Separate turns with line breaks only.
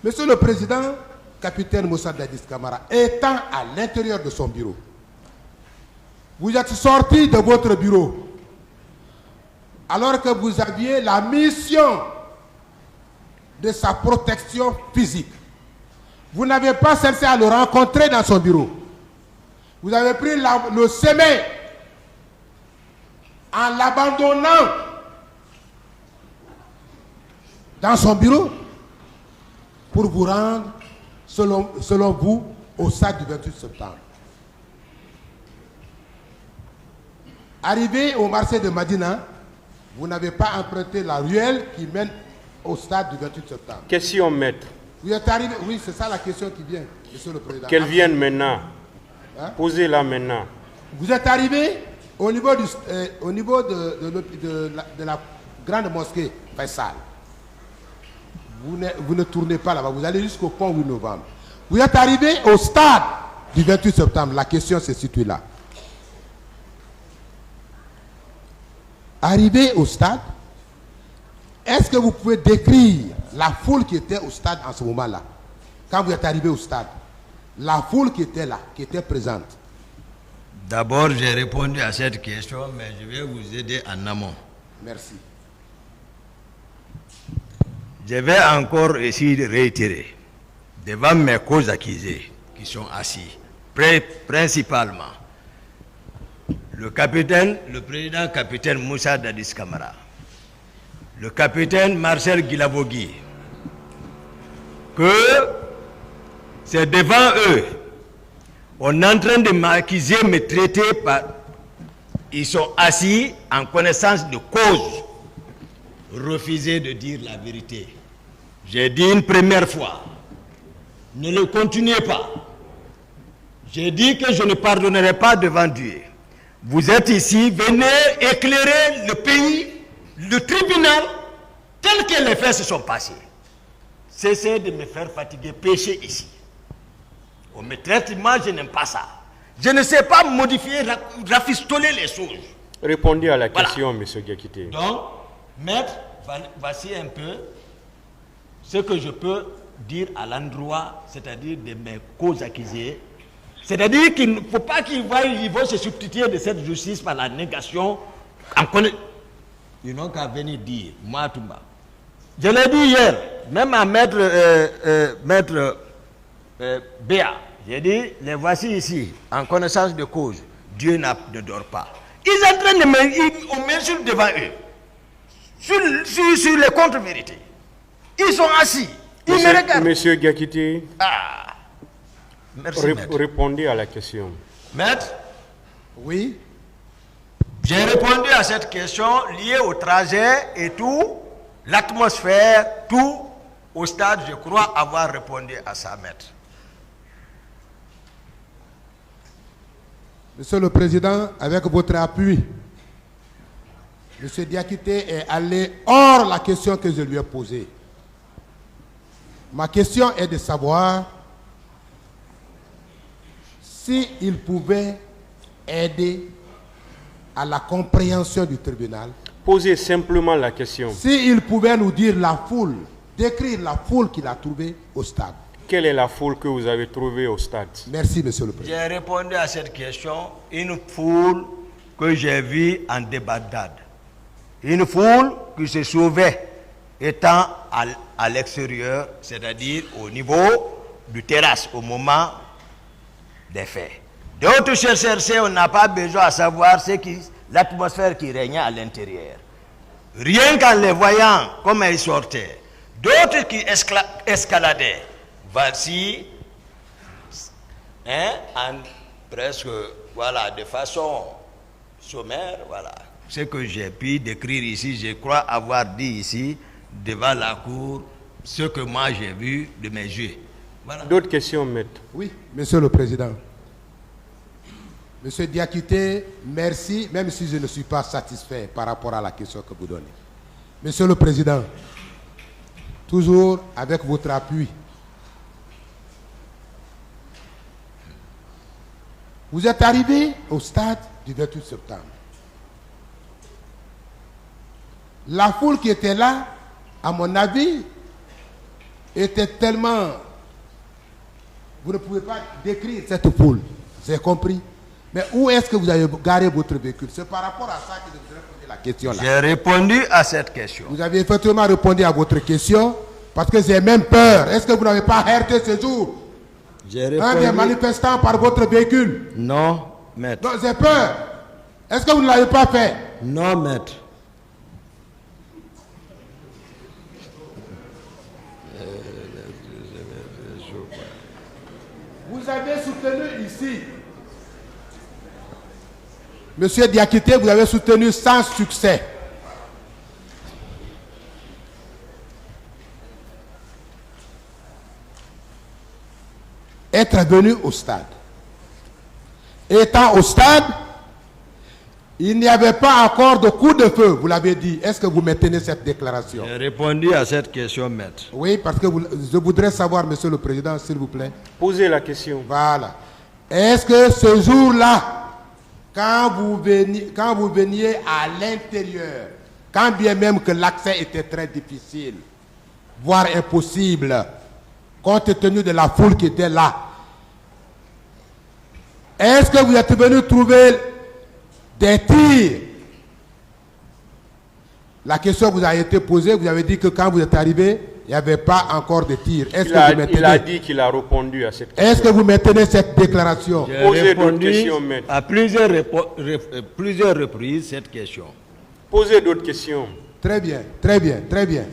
Monsieur le Président, capitaine Moussa Dadis Camara, étant à l'intérieur de son bureau, vous êtes sorti de votre bureau alors que vous aviez la mission de sa protection physique. Vous n'avez pas cessé à le rencontrer dans son bureau. Vous avez pris le sommet en l'abandonnant dans son bureau pour vous rendre, selon vous, au stade du 28 septembre. Arrivé au marché de Madina, vous n'avez pas emprunté la ruelle qui mène au stade du 28 septembre.
Question, maître.
Vous êtes arrivé, oui, c'est ça la question qui vient, Monsieur le Président.
Qu'elle vienne maintenant. Hein? Posez-la maintenant.
Vous êtes arrivé au niveau, de la grande mosquée Faisal. Vous ne tournez pas là-bas, vous allez jusqu'au pont 8 novembre. Vous êtes arrivé au stade du 28 septembre. La question se situe là. Arrivé au stade, est-ce que vous pouvez décrire la foule qui était au stade en ce moment-là? Quand vous êtes arrivé au stade, la foule qui était là, qui était présente.
D'abord, j'ai répondu à cette question, mais je vais vous aider en amont.
Merci.
Je vais encore essayer de réitérer devant mes causes accusés qui sont assis, principalement le président capitaine Moussa Dadis Camara, le capitaine Marcel Guilavogui, que c'est devant eux, on est en train de m'accuser, me traiter par... Ils sont assis en connaissance de cause, refuser de dire la vérité. J'ai dit une première fois, ne le continuez pas. J'ai dit que je ne pardonnerai pas devant Dieu. Vous êtes ici, venez éclairer le pays, le tribunal, tel que les faits se sont passés. Cessez de me faire fatiguer, pécher ici. On me traite, moi je n'aime pas ça. Je ne sais pas modifier, rafistoler les choses.
Répondez à la question, voilà. M. Diakité.
Donc, maître, voici un peu ce que je peux dire à l'endroit, c'est-à-dire de mes causes accusées. C'est-à-dire qu'il ne faut pas qu'ils voient, ils vont se substituer de cette justice par la négation. Ils n'ont qu'à venir dire, moi, Toumba. Je l'ai dit hier, même à maître Béa, j'ai dit, les voici ici, en connaissance de cause. Dieu ne dort pas. Ils sont en train de on m'insulte devant eux. Sur les contre-vérités. Ils sont assis. Ils me regardent.
Monsieur Diakité.
Merci, maître.
Répondez à la question.
Maître?
Oui.
J'ai répondu à cette question liée au trajet et tout, l'atmosphère, tout. Au stade, je crois avoir répondu à ça, maître.
Monsieur le Président, avec votre appui, M. Diakité est allé hors la question que je lui ai posée. Ma question est de savoir s'il pouvait aider à la compréhension du tribunal.
Posez simplement la question.
S'il pouvait nous dire la foule, décrire la foule qu'il a trouvée au stade.
Quelle est la foule que vous avez trouvée au stade?
Merci, Monsieur le Président.
J'ai répondu à cette question, une foule que j'ai vue en débandade. Une foule qui se sauvait étant à l'extérieur, c'est-à-dire au niveau du terrasse, au moment des faits. D'autres chercheurs, on n'a pas besoin de savoir l'atmosphère qui régnait à l'intérieur. Rien qu'en les voyant, comme ils sortaient. D'autres qui escaladaient. Voici, presque, voilà, de façon sommaire, voilà. Ce que j'ai pu décrire ici, je crois avoir dit ici, devant la cour, ce que moi j'ai vu de mes yeux. Voilà.
D'autres questions, maître?
Oui, Monsieur le Président. Monsieur Diakité, merci, même si je ne suis pas satisfait par rapport à la question que vous donnez. Monsieur le Président, toujours avec votre appui, vous êtes arrivé au stade du 28 septembre. La foule qui était là, à mon avis, était tellement... Vous ne pouvez pas décrire cette foule, c'est compris. Mais où est-ce que vous avez garé votre véhicule? C'est par rapport à ça que je voudrais poser la question là.
J'ai répondu à cette question.
Vous avez effectivement répondu à votre question, parce que j'ai même peur. Est-ce que vous n'avez pas heurté ce jour un des manifestants par votre véhicule?
Non, maître.
Non, j'ai peur. Est-ce que vous ne l'avez pas fait?
Non, maître.
Vous avez soutenu ici. Monsieur Diakité, vous avez soutenu sans succès. Être venu au stade. Étant au stade, il n'y avait pas encore de coup de feu, vous l'avez dit. Est-ce que vous maintenez cette déclaration?
J'ai répondu à cette question, maître.
Oui, parce que je voudrais savoir, Monsieur le Président, s'il vous plaît.
Posez la question.
Voilà. Est-ce que ce jour-là, quand vous veniez à l'intérieur, quand bien même que l'accès était très difficile, voire impossible, compte tenu de la foule qui était là, est-ce que vous êtes venu trouver des tirs? La question vous a été posée, vous avez dit que quand vous êtes arrivé, il n'y avait pas encore de tirs.
Il a dit qu'il a répondu à cette question.
Est-ce que vous maintenez cette déclaration?
J'ai
Posez d'autres
répondu
questions, maître.
à plusieurs reprises cette question.
Posez d'autres questions.
Très bien, très bien, très bien.